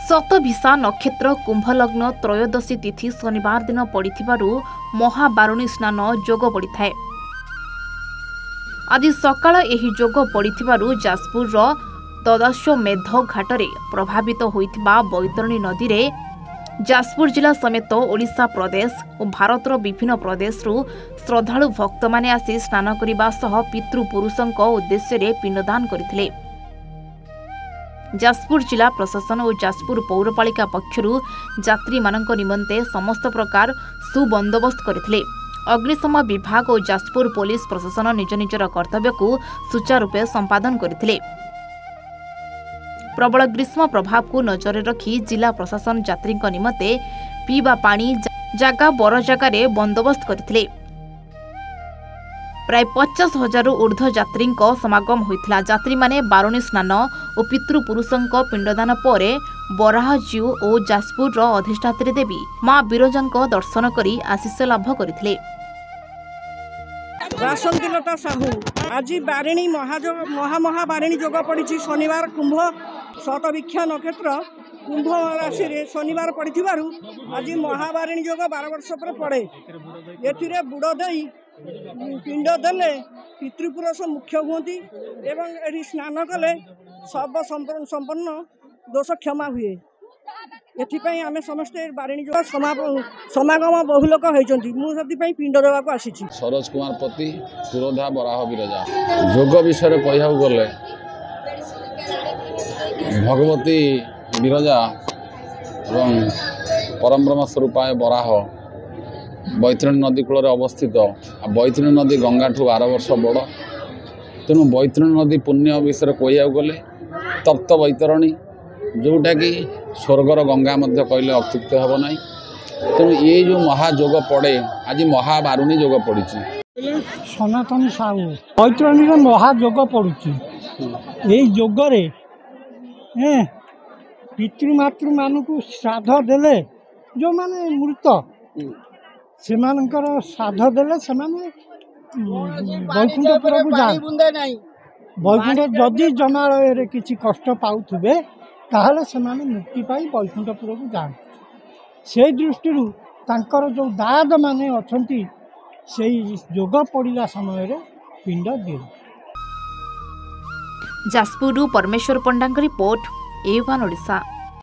शतभिषा नक्षत्र कुंभलग्न त्रयोदशी तिथि शनिवार दिन पड़िथिबारु महाबारुणी स्नान जोग पड़िथाए। आदि सकाळ एही जोग पड़िथिबारु जाजपुर तदाश्वमेध घाटरे प्रभावित होइथिबा बैतरणी नदी रे जाजपुर जिला समेत ओडिशा प्रदेश और भारतर विभिन्न प्रदेशरू श्रद्धालु भक्त माने आसी स्नान करने सह पितृपुरुषों उद्देश्य पिंडदान करथिले। जाजपुर जिला प्रशासन और जाजपुर पौरपालिका पक्षरु यात्री मानक निमंते समस्त प्रकार सुबंदोबस्त करथिले। अग्निशम विभाग और जाजपुर पुलिस प्रशासन निज निजर कर्तव्य को सुचारूपे संपादन करथिले। प्रबल ग्रीष्म प्रभाव को नजर रखी जिला प्रशासन यात्री निमंते पीवा पानी जागा बर जगार बंदोबस्त करथिले। प्राय 50,000 ऊर्ध्व यात्री समागम होइथिला। यात्री माने बारुणी स्नान और पितृपुरुषों पिंडदान पर बराहजीउ और जाजपुर अधिष्ठात्री देवी मां बिरजा दर्शन करी आशीष लाभ करथिले। बासंतीलता साहू आज बारिणी महाबारिणी जोग पड़ी शनिवार कुंभ शतभिक्षा नक्षत्र कुंभ राशि रे शनिवार पड़ी आज महाबारिणी जोग 12 वर्ष पर पड़े। ये बुड़ दे पिंड देले पितृपुरुष मुख्य हुंती एवं एठी स्नान कले सब संपन्न दोष क्षमा हुए। एथिपाई आम समस्ते बारिणी जोग समागम बहु लोक होती मुझे पिंड देवाक आसी। सरोज कुमार पति पुरोधा बराह बिरजा जोग विषय कह गले भगवती बिरजा एवं परब्रह्म स्वरूपाय बराह बैतरणी नदी कूल अवस्थित। बैतरणी नदी गंगा ठू 12 वर्ष बड़। तेणु बैतरणी नदी पुण्य विषय कह गले तप्त बैतरणी जोटा कि स्वर्गर गंगा मध्य कहले अत्युक्त हेब ना। तेणु ये जो महाजोग पड़े आज महाबारुणी जोग पड़ी। सनातन साहू बैतरणी महाजोग पड़ुची। यही जोगरे पितृमातृ मान को श्राद्ध देले जो माने मृत से श्राद्ध देले से वैकुंठपुर को जाए। वैकुंठ जदि जमालय किसी कष्ट पाउथुबे ताहले से मुक्ति पाई वैकुंठपुर को जाए। से दृष्टि तांकर जो दाद माने अछंती से जोग पड़िला समय रे पिंड दिए। जाजपुर परमेश्वर पंडा रिपोर्ट, ए1 ओडिशा।